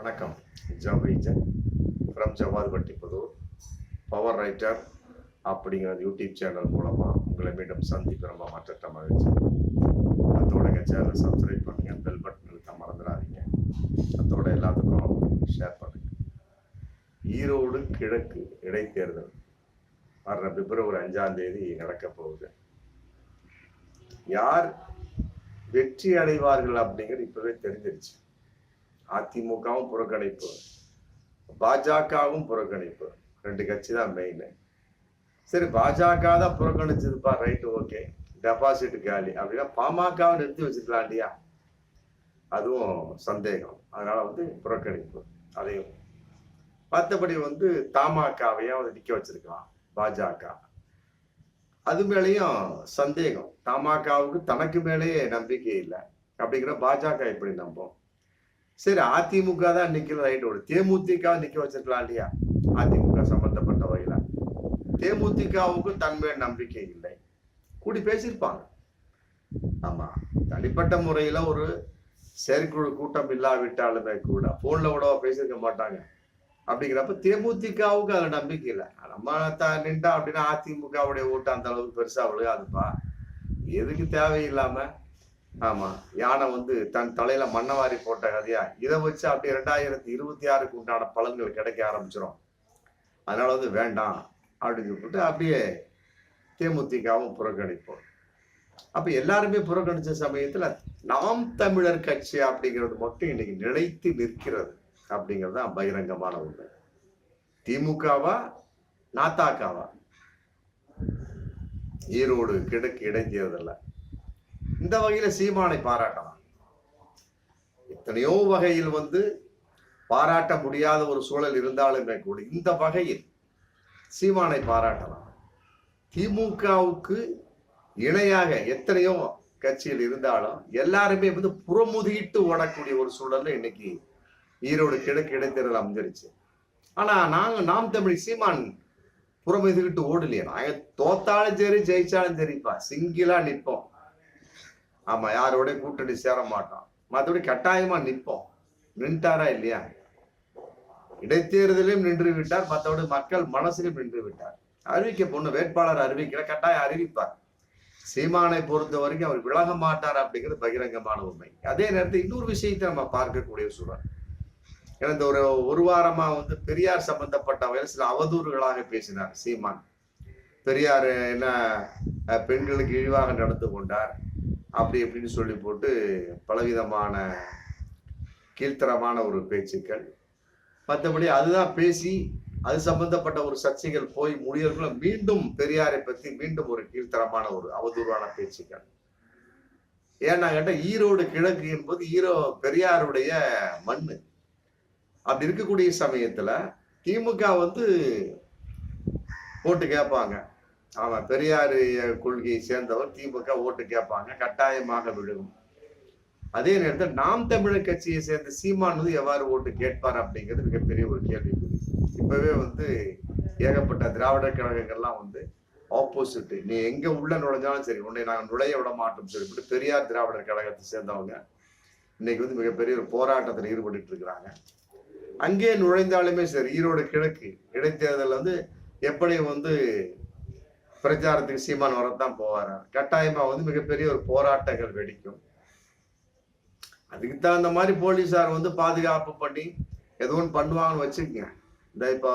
வணக்கம். ஜவீஜன் from Javadupatti Pudur power writer அப்படிங்கிற YouTube channel மூலமாக உங்களை மீண்டும் சந்திப்பு ரொம்ப மற்ற மகிழ்ச்சி. அதோட எங்கள் சேனலை சப்ஸ்கிரைப் பண்ணுங்கள், பெல் பட்டன் அழுத்த மறந்துடாதீங்க. அதோட எல்லாத்துக்கும் ஷேர் பண்ணுங்கள். ஈரோடு கிழக்கு இடைத்தேர்தல் வர்ற பிப்ரவரி 5ஆம் தேதி நடக்க போகுது. யார் வெற்றி அடைவார்கள் அப்படிங்கிறது இப்பவே தெரிஞ்சிருச்சு. அதிமுகவும் புறக்கணிப்பு, பாஜகவும் புறக்கணிப்பு. 2 கட்சி தான் மெயின். சரி, பாஜக தான் புறக்கணிச்சதுப்பா, ரைட்டு, ஓகே, டெபாசிட் காலி அப்படின்னா பாமகவை நிறுத்தி வச்சுக்கலாம் இல்லையா? அதுவும் சந்தேகம். அதனால புறக்கணிப்பு. அதையும் மற்றபடி தமாகவையும் நிக்க வச்சிருக்கலாம். பாஜக அது மேலேயும் சந்தேகம். தமாகவுக்கு தனக்கு மேலேயே நம்பிக்கை இல்லை அப்படிங்கிற பாஜக எப்படி நம்பும்? சரி, அதிமுக தான் நிக்கல, ரைட், ஒரு தேமுதிக நிக்க வச்சிருக்கலாம் இல்லையா? அதிமுக சம்பந்தப்பட்ட வகையில தேமுதிகவுக்கு தன்மைய நம்பிக்கை இல்லை, கூடி பேசியிருப்பாங்க. ஆமா, தனிப்பட்ட முறையில ஒரு செயற்குழு கூட்டம் இல்லாவிட்டாலுமே கூட போன்ல கூட பேசியிருக்க மாட்டாங்க. அப்படிங்கிறப்ப தேமுதிகவுக்கு அதுல நம்பிக்கை இல்லை. நம்ம நின்றா அப்படின்னா அதிமுகவுடைய ஓட்டு அந்த அளவுக்கு பெருசா விழுகாதுப்பா. எதுக்கு தேவையில்லாம ஆமா, யானை தன் தலையில மண்ணவாரி போட்ட கதையா இதை வச்சு அப்படியே 2026க்கு உண்டான பலன்கள் கிடைக்க ஆரம்பிச்சிடும். அதனால வேண்டாம் அப்படின்னு சொல்லிட்டு அப்படியே தேமுதிகவும் புறக்கணிப்போம். அப்ப எல்லாருமே புறக்கணிச்ச சமயத்துல நாம் தமிழர் கட்சி அப்படிங்கிறது மட்டும் இன்னைக்கு நிலைத்து நிற்கிறது அப்படிங்கிறது தான் பகிரங்கமான உண்மை. திமுகவா நாத்தாக்காவா? ஈரோடு கிழக்கு இடைத்தேர்தல்ல இந்த வகையில சீமானை பாராட்டலாம். எத்தனையோ வகையில் பாராட்ட முடியாத ஒரு சூழல் இருந்தாலுமே கூட இந்த வகையில் சீமானை பாராட்டலாம். திமுகவுக்கு இணையாக எத்தனையோ கட்சியில் இருந்தாலும் எல்லாருமே புறமுதுகிட்டு ஓடக்கூடிய ஒரு சூழல்ல இன்னைக்கு ஈரோடு கிழக்கு இடைத்தேர்தல் அமைஞ்சிருச்சு. ஆனா நாம் தமிழ் சீமான் புறமுதுகிட்டு ஓடலையே. நாங்க தோத்தாலும் சரி ஜெயிச்சாலும் சரிப்பா, சிங்கிளா நிற்போம். ஆமா, யாரோட கூட்டணி சேர மாட்டோம், மற்றபடி கட்டாயமா நிற்போம். நின்றாரா இல்லையா? இடைத்தேர்தலையும் நின்று விட்டார், மற்றபடி மக்கள் மனசிலும் நின்று விட்டார். அறிவிக்க பொண்ணு வேட்பாளர் அறிவிக்கிற கட்டாயம் அறிவிப்பார். சீமானை பொறுத்த வரைக்கும் அவர் விலக மாட்டார் அப்படிங்கிறது பகிரங்கமான உண்மை. அதே நேரத்தில் இன்னொரு விஷயத்தை நம்ம பார்க்கக்கூடிய சூழல். ஏன்னா இந்த ஒரு வாரமா பெரியார் சம்பந்தப்பட்ட வகையில் சில அவதூறுகளாக பேசினார் சீமான். பெரியார் என்ன பெண்களுக்கு இழிவாக நடந்து கொண்டார் அப்படி எப்படின்னு சொல்லி போட்டு பலவிதமான கீழ்த்தரமான ஒரு பேச்சுக்கள். மற்றபடி அதுதான் பேசி அது சம்பந்தப்பட்ட ஒரு சர்ச்சைகள் போய் முடியறதுக்குள்ள மீண்டும் பெரியாரை பத்தி மீண்டும் ஒரு கீழ்த்தரமான ஒரு அவதூறான பேச்சுக்கள். ஏன்னா கேட்ட ஈரோடு கிழக்கு என்பது பெரியாருடைய மண்ணு. அப்படி இருக்கக்கூடிய சமயத்துல திமுக ஓட்டு கேட்பாங்க. அவன் பெரியார் கொள்கையை சேர்ந்தவர், திமுக ஓட்டு கேட்பாங்க, கட்டாயமாக விழுகும். அதே நேரத்தில் நாம் தமிழர் கட்சியை சேர்ந்த சீமான் எவ்வாறு ஓட்டு கேட்பார் அப்படிங்கிறது மிகப்பெரிய ஒரு கேள்வி. இப்பவே ஏகப்பட்ட திராவிடர் கழகங்கள்லாம் ஆப்போசிட், நீ எங்க உள்ள நுழைஞ்சாலும் சரி உன்னை நாங்கள் நுழைய விட மாட்டோம் சொல்லி பெரியார் திராவிடர் கழகத்தை சேர்ந்தவங்க இன்னைக்கு மிகப்பெரிய ஒரு போராட்டத்தில் ஈடுபட்டு இருக்கிறாங்க. அங்கே நுழைந்தாலுமே சரி ஈரோடு கிழக்கு இடைத்தேர்தல் எப்படி பிரச்சாரத்துக்கு சீமான் வரத்தான் போவார். கட்டாயமா மிகப்பெரிய ஒரு போராட்டங்கள் வெடிக்கும். அதுக்கு தகுந்த மாதிரி போலீசார் பாதுகாப்பு பண்ணி ஏதோ ஒன்று பண்ணுவாங்கன்னு வச்சுக்கோங்க. இந்த இப்போ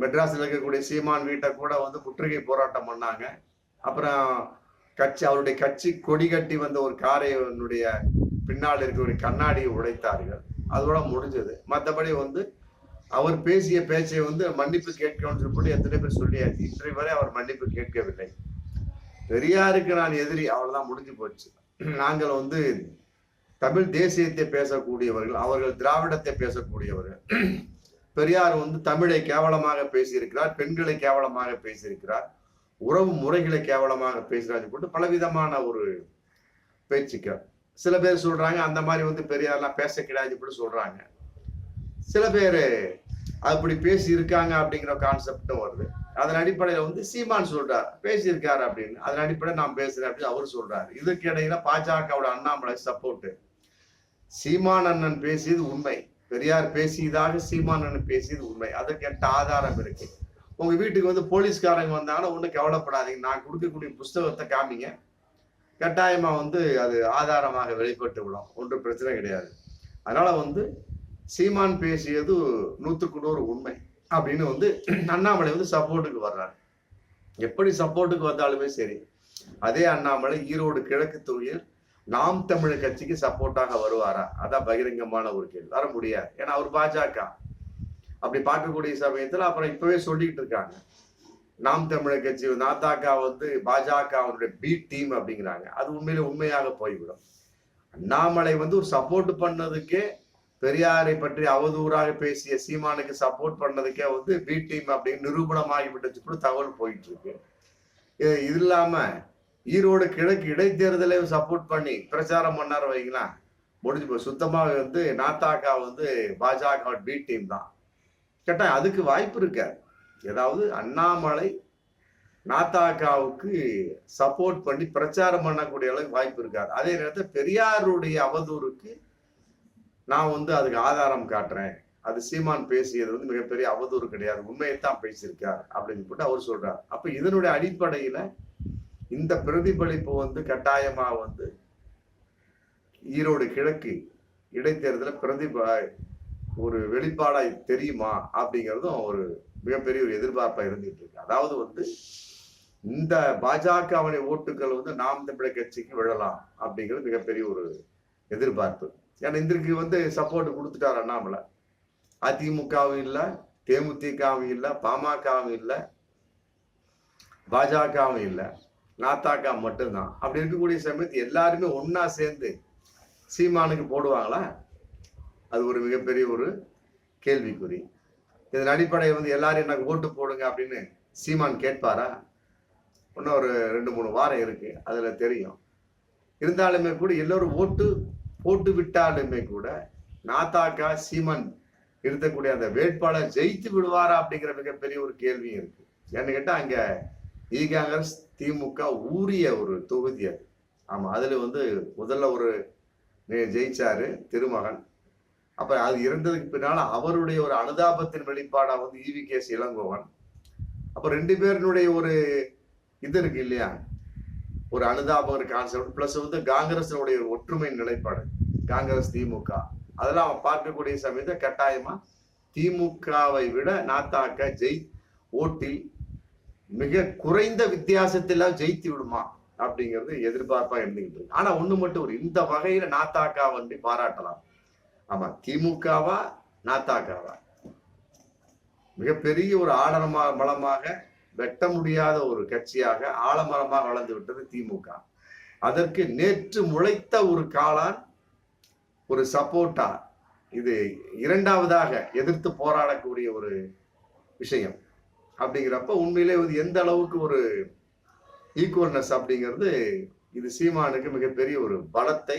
மெட்ராஸ்ல இருக்கக்கூடிய சீமான் வீட்டை கூட முற்றுகை போராட்டம் பண்ணாங்க. அப்புறம் அவருடைய கட்சி கொடி கட்டி ஒரு காரையினுடைய பின்னால் இருக்கக்கூடிய கண்ணாடியை உடைத்தார்கள். அதோட முடிஞ்சது. மற்றபடி அவர் பேசிய பேச்சை மன்னிப்பு கேட்கணும்னு சொல்லி எத்தனை பேர் சொல்லியாச்சு. இன்றைய வரை அவர் மன்னிப்பு கேட்கவில்லை. பெரியாருக்கு நான் எதிரி, அவ்வளவுதான், முடிஞ்சு போச்சு. நாங்கள் தமிழ் தேசியத்தை பேசக்கூடியவர்கள், அவர்கள் திராவிடத்தை பேசக்கூடியவர்கள். பெரியார் தமிழை கேவலமாக பேசியிருக்கிறார், பெண்களை கேவலமாக பேசியிருக்கிறார், உறவு முறைகளை கேவலமாக பேசுறாரு போட்டு பலவிதமான ஒரு பேச்சுக்கள். சில பேர் சொல்றாங்க அந்த மாதிரி பெரியார்லாம் பேச கிடையாது போட்டு சொல்றாங்க. சில பேர் அப்படி பேசி இருக்காங்க அப்படிங்கிற கான்செப்டும் வருது. அதன் அடிப்படையில சீமான் சொல்றார் பேசியிருக்காரு அப்படின்னு. அதன் அடிப்படையில் நான் பேசுறேன் அப்படின்னு அவர் சொல்றாரு. இதுக்கு இடையில பாஜகவோட அண்ணாமலை சப்போர்ட் சீமான் அண்ணன் பேசியது உண்மை, பெரியார் பேசியதாக சீமான் அண்ணன் பேசியது உண்மை. அதற்கு என்கிட்ட ஆதாரம் இருக்கு. உங்க வீட்டுக்கு வந்து போலீஸ்காரங்க வந்தாங்கன்னா ஒன்றும் கவலைப்படாதீங்க, நான் கொடுக்கக்கூடிய புஸ்தகத்தை காமிங்க, கட்டாயமா வந்து அது ஆதாரமாக வெளிப்பட்டு விடும், ஒன்றும் பிரச்சனை கிடையாது. அதனால வந்து சீமான் பேசியது 100% உண்மை அப்படின்னு வந்து அண்ணாமலை வந்து சப்போர்ட்டுக்கு வர்றாரு. எப்படி சப்போர்ட்டுக்கு வந்தாலுமே சரி, அதே அண்ணாமலை ஈரோடு கிழக்கு தொகுதியில் நாம் தமிழர் கட்சிக்கு சப்போர்ட்டாக வருவாரா? அதான் பகிரங்கமான ஒரு கேள்வி. வர முடியாது, ஏன்னா அவர் பாஜக. அப்படி பார்க்கக்கூடிய சமயத்துல அப்புறம் இப்பவே சொல்லிட்டு இருக்காங்க, நாம் தமிழர் கட்சி நாத்தாக்கா வந்து பாஜகவுடைய பி டீம் அப்படிங்கிறாங்க. அது உண்மையில உண்மையாக போய்விடும். அண்ணாமலை வந்து ஒரு சப்போர்ட் பண்ணதுக்கே, பெரியாரை பற்றி அவதூறாக பேசிய சீமானுக்கு சப்போர்ட் பண்ணதுக்கே வந்து பி டீம் அப்படின்னு நிரூபணமாகி விட்டுச்சு கூட தகவல் போயிட்டு இருக்கு. இது இல்லாம ஈரோடு கிழக்கு இடைத்தேர்தலை சப்போர்ட் பண்ணி பிரச்சாரம் பண்ணாரு வைங்களேன், முடிஞ்சு போய் சுத்தமாக வந்து நாத்தாக்கா வந்து பாஜக பி டீம் தான். கேட்டா அதுக்கு வாய்ப்பு இருக்காது. ஏதாவது அண்ணாமலை நாத்தாக்காவுக்கு சப்போர்ட் பண்ணி பிரச்சாரம் பண்ணக்கூடிய அளவுக்கு வாய்ப்பு இருக்காது. அதே நேரத்தில் பெரியாருடைய அவதூறுக்கு நான் வந்து அதுக்கு ஆதாரம் காட்டுறேன், அது சீமான் பேசியது வந்து மிகப்பெரிய அவதூறு கிடையாது, உண்மையைத்தான் பேசியிருக்கார் அப்படின்னு போட்டு அவர் சொல்றார். அப்ப இதனுடைய அடிப்படையில இந்த பிரதிபலிப்பு வந்து கட்டாயமா வந்து ஈரோடு கிழக்கு இடைத்தேர்தல ஒரு வெளிப்பாடா தெரியுமா அப்படிங்கிறதும் ஒரு மிகப்பெரிய ஒரு எதிர்பார்ப்பா இருந்துட்டு இருக்கு. அதாவது வந்து இந்த பாஜகவுடைய ஓட்டுகள் வந்து நாம் தமிழர் கட்சிக்கு விழலாம் அப்படிங்கிறது மிகப்பெரிய ஒரு எதிர்பார்ப்பு. ஏன்னா இன்றைக்கு வந்து சப்போர்ட் கொடுத்துட்டார் அண்ணாமலை. அதிமுகவும் இல்லை, தேமுதிகவும் இல்லை, பாமகவும் இல்லை, பாஜகவும் இல்லை, நாத்தாக்கா மட்டும்தான். அப்படி இருக்கக்கூடிய சமயத்து எல்லாருமே ஒன்னா சேர்ந்து சீமானுக்கு போடுவாங்களா? அது ஒரு மிகப்பெரிய ஒரு கேள்விக்குறி. இதன் அடிப்படையில் வந்து எல்லாரும் எனக்கு ஓட்டு போடுங்க அப்படின்னு சீமான் கேட்பாரா? இன்னும் ஒரு 2-3 வாரம் இருக்கு, அதுல தெரியும். இருந்தாலுமே கூட எல்லோரும் ஓட்டு போட்டு விட்டாலுமே கூட நாத்தாக்கா சீமான் இருக்கக்கூடிய அந்த வேட்பாளர் ஜெயித்து விடுவாரா அப்படிங்கிற மிகப்பெரிய ஒரு கேள்வியும் இருக்கு. ஏன்னு கேட்டா அங்க காங்கிரஸ் திமுக ஊறிய ஒரு தொகுதி அது. ஆமா, அதுல வந்து முதல்ல ஒரு ஜெயிச்சாரு திருமகன். அப்புறம் அது இருந்ததுக்கு பின்னால அவருடைய ஒரு அனுதாபத்தின் வெளிப்பாடா வந்து EVKS இளங்கோவன். அப்ப 2 பேருடைய ஒரு இது இருக்கு இல்லையா, ஒரு அனுதாபம் ஒரு கான்செப்ட், பிளஸ் வந்து காங்கிரஸினுடைய ஒற்றுமை நிலைப்பாடு, காங்கிரஸ் திமுக, அதெல்லாம் அவன் பார்க்கக்கூடிய சமயத்தை கட்டாயமா திமுகவை விட நாத்தாக்க ஓட்டில் மிக குறைந்த வித்தியாசத்தில் ஜெயித்து விடுமா அப்படிங்கிறது எதிர்பார்ப்பா இருந்துகிட்டு இருக்கு. ஆனா ஒண்ணு மட்டும் ஒரு இந்த வகையில நாத்தாக்கா வந்து பாராட்டலாம். ஆமா, திமுகவா நாத்தாக்காவா மிகப்பெரிய ஒரு ஆடம்பரமாக வெட்ட முடியாத ஒரு கட்சியாக ஆலமரமாக வளர்ந்து விட்டது திமுக. அதற்கு நேற்று முளைத்த ஒரு காளான், ஒரு சப்போர்ட்டா, இது இரண்டாவதாக எதிர்த்து போராடக்கூடிய ஒரு விஷயம் அப்படிங்கிறப்ப உண்மையிலே எந்த அளவுக்கு ஒரு ஈக்குவல்னஸ் அப்படிங்கிறது இது சீமானுக்கு மிகப்பெரிய ஒரு பலத்தை,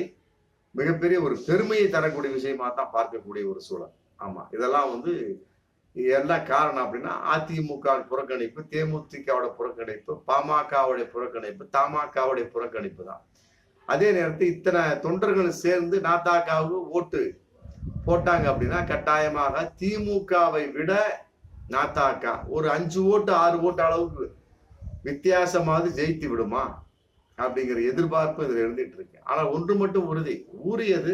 மிகப்பெரிய ஒரு பெருமையை தரக்கூடிய விஷயமா தான் பார்க்கக்கூடிய ஒரு சூழல். ஆமா, இதெல்லாம் வந்து என்ன காரணம் அப்படின்னா அதிமுக புறக்கணிப்பு, தேமுதிகவோட புறக்கணிப்பு, பாமகவுடைய புறக்கணிப்பு, தமாகவுடைய புறக்கணிப்பு தான். அதே நேரத்தில் இத்தனை தொண்டர்கள் சேர்ந்து நாத்தாக்காவுக்கு ஓட்டு போட்டாங்க அப்படின்னா கட்டாயமாக திமுகவை விட நாத்தாக்கா ஒரு 5 ஓட்டு 6 ஓட்டு அளவுக்கு வித்தியாசமாவது ஜெயித்து விடுமா அப்படிங்கிற எதிர்பார்ப்பு இதுல இருந்துட்டு இருக்கு. ஆனா ஒன்று மட்டும் உறுதி, ஊறியது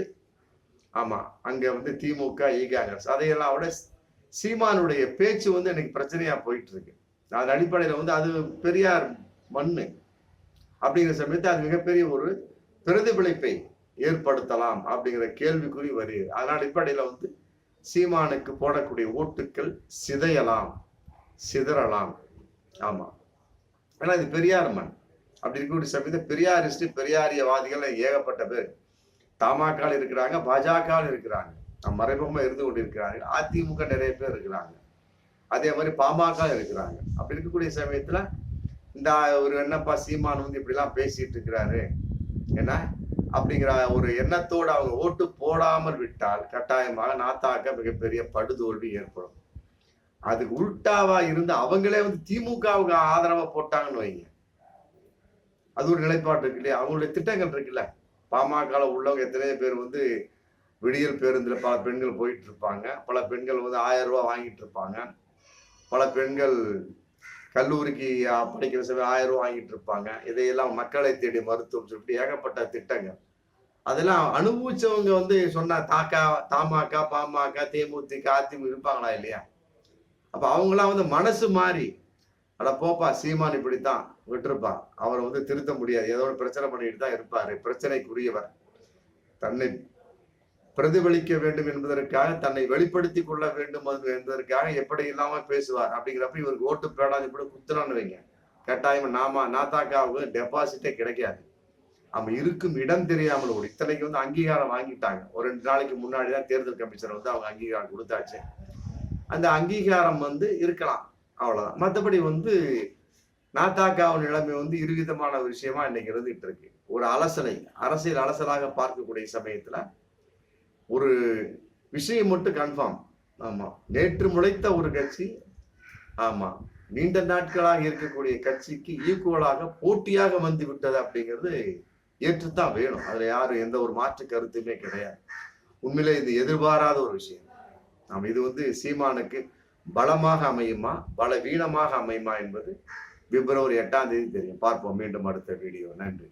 ஆமா அங்க வந்து திமுக காங்கிரஸ். அதையெல்லாம் விட சீமானுடைய பேச்சு வந்து எனக்கு பிரச்சனையா போயிட்டு இருக்கு. அதன் அடிப்படையில வந்து அது பெரியார் மண்ணு அப்படிங்கிற சமயத்தை அது மிகப்பெரிய ஒரு பிரதிபலிப்பை ஏற்படுத்தலாம் அப்படிங்கிற கேள்விக்குறி வருகிறது. அதன் அடிப்படையில வந்து சீமானுக்கு போடக்கூடிய ஓட்டுக்கள் சிதறலாம். ஆமா, ஏன்னா இது பெரியார் மண். அப்படி இருக்கக்கூடிய சமயத்தை பெரியாரிஸ்ட் பெரியாரியவாதிகள் ஏகப்பட்ட பேர் தமாக இருக்கிறாங்க, பாஜக இருக்கிறாங்க, மறைமுகமா இருந்து கொண்டிருக்கிறாங்க, அதிமுக நிறைய பேர் இருக்கிறாங்க, அதே மாதிரி பாமக இருக்கிறாங்க. அப்படி இருக்கக்கூடிய சமயத்துல இந்த ஒரு என்னப்பா சீமான் வந்து இப்படி எல்லாம் பேசிட்டு இருக்கிறாரு என்ன அப்படிங்கிற ஒரு எண்ணத்தோடு அவங்க ஓட்டு போடாமல் விட்டால் கட்டாயமாக நாத்தாக்க மிகப்பெரிய படுதோல்வி ஏற்படும். அதுக்கு உள்டாவா இருந்து அவங்களே வந்து திமுகவுக்கு ஆதரவா போட்டாங்கன்னு வைங்க, அது ஒரு நிலைப்பாடு இருக்கு இல்லையா, அவங்களுடைய திட்டங்கள் இருக்குல்ல. பாமக உள்ளவங்க எத்தனையோ பேர் வந்து விடியல் பேருந்துல பல பெண்கள் போயிட்டு இருப்பாங்க. பல பெண்கள் வந்து 1000 ரூபாய் வாங்கிட்டு இருப்பாங்க. பல பெண்கள் கல்லூரிக்கு படிக்கிற சமயம் 1000 ரூபாய் வாங்கிட்டு இருப்பாங்க. இதையெல்லாம் மக்களை தேடி மருத்துவம் சொல்லிட்டு ஏகப்பட்ட திட்டங்கள். அதெல்லாம் அனுபவிச்சவங்க வந்து சொன்ன தமாக, பாமக, தேமுதிக, அதிமுக இருப்பாங்களா இல்லையா? அப்ப அவங்களாம் வந்து மனசு மாறி, அட போப்பா சீமான் இப்படித்தான் விட்டுருப்பான். அவரை வந்து திருத்த முடியாது. ஏதோ ஒரு பிரச்சனை பண்ணிட்டு தான் இருப்பாரு. பிரச்சனைக்குரியவர். தன்னை பிரதிபலிக்க வேண்டும் என்பதற்காக, தன்னை வெளிப்படுத்திக் கொள்ள வேண்டும் என்பதற்காக எப்படி இல்லாம பேசுவார். அப்படிங்கிறப்ப இவருக்கு ஓட்டு பேடாது கூட குத்துறான்னு வைங்க. கட்டாயம் நாத்தாக்காவுக்கு டெபாசிட்டே கிடைக்காது. அவன் இருக்கும் இடம் தெரியாமல் ஒரு இத்தனைக்கு வந்து அங்கீகாரம் வாங்கிட்டாங்க. ஒரு 2 நாளைக்கு முன்னாடி தான் தேர்தல் கமிஷன் வந்து அவங்க அங்கீகாரம் கொடுத்தாச்சு. அந்த அங்கீகாரம் வந்து இருக்கலாம், அவ்வளவுதான். மற்றபடி வந்து நாத்தாக்காவின் நிலைமை வந்து இருவிதமான விஷயமா இன்னைக்கு இருந்துகிட்டு இருக்கு. ஒரு அலசலை, அரசியல் அலசலாக பார்க்கக்கூடிய சமயத்துல ஒரு விஷயம் மட்டும் கன்ஃபார்ம். ஆமா, நேற்று முளைத்த ஒரு கட்சி, ஆமா நீண்ட நாட்களாக இருக்கக்கூடிய கட்சிக்கு ஈக்குவலாக போட்டியாக வந்து விட்டது அப்படிங்கிறது ஏற்றுத்தான் வேணும். அதுல யாரும் எந்த ஒரு மாற்று கருத்துமே கிடையாது. உண்மையிலே இது எதிர்பாராத ஒரு விஷயம். இது வந்து சீமானுக்கு பலமாக அமையுமா, பலவீனமாக அமையுமா என்பது பிப்ரவரி 8ஆம் தேதி தெரியும். பார்ப்போம் மீண்டும் அடுத்த வீடியோ. நன்றி.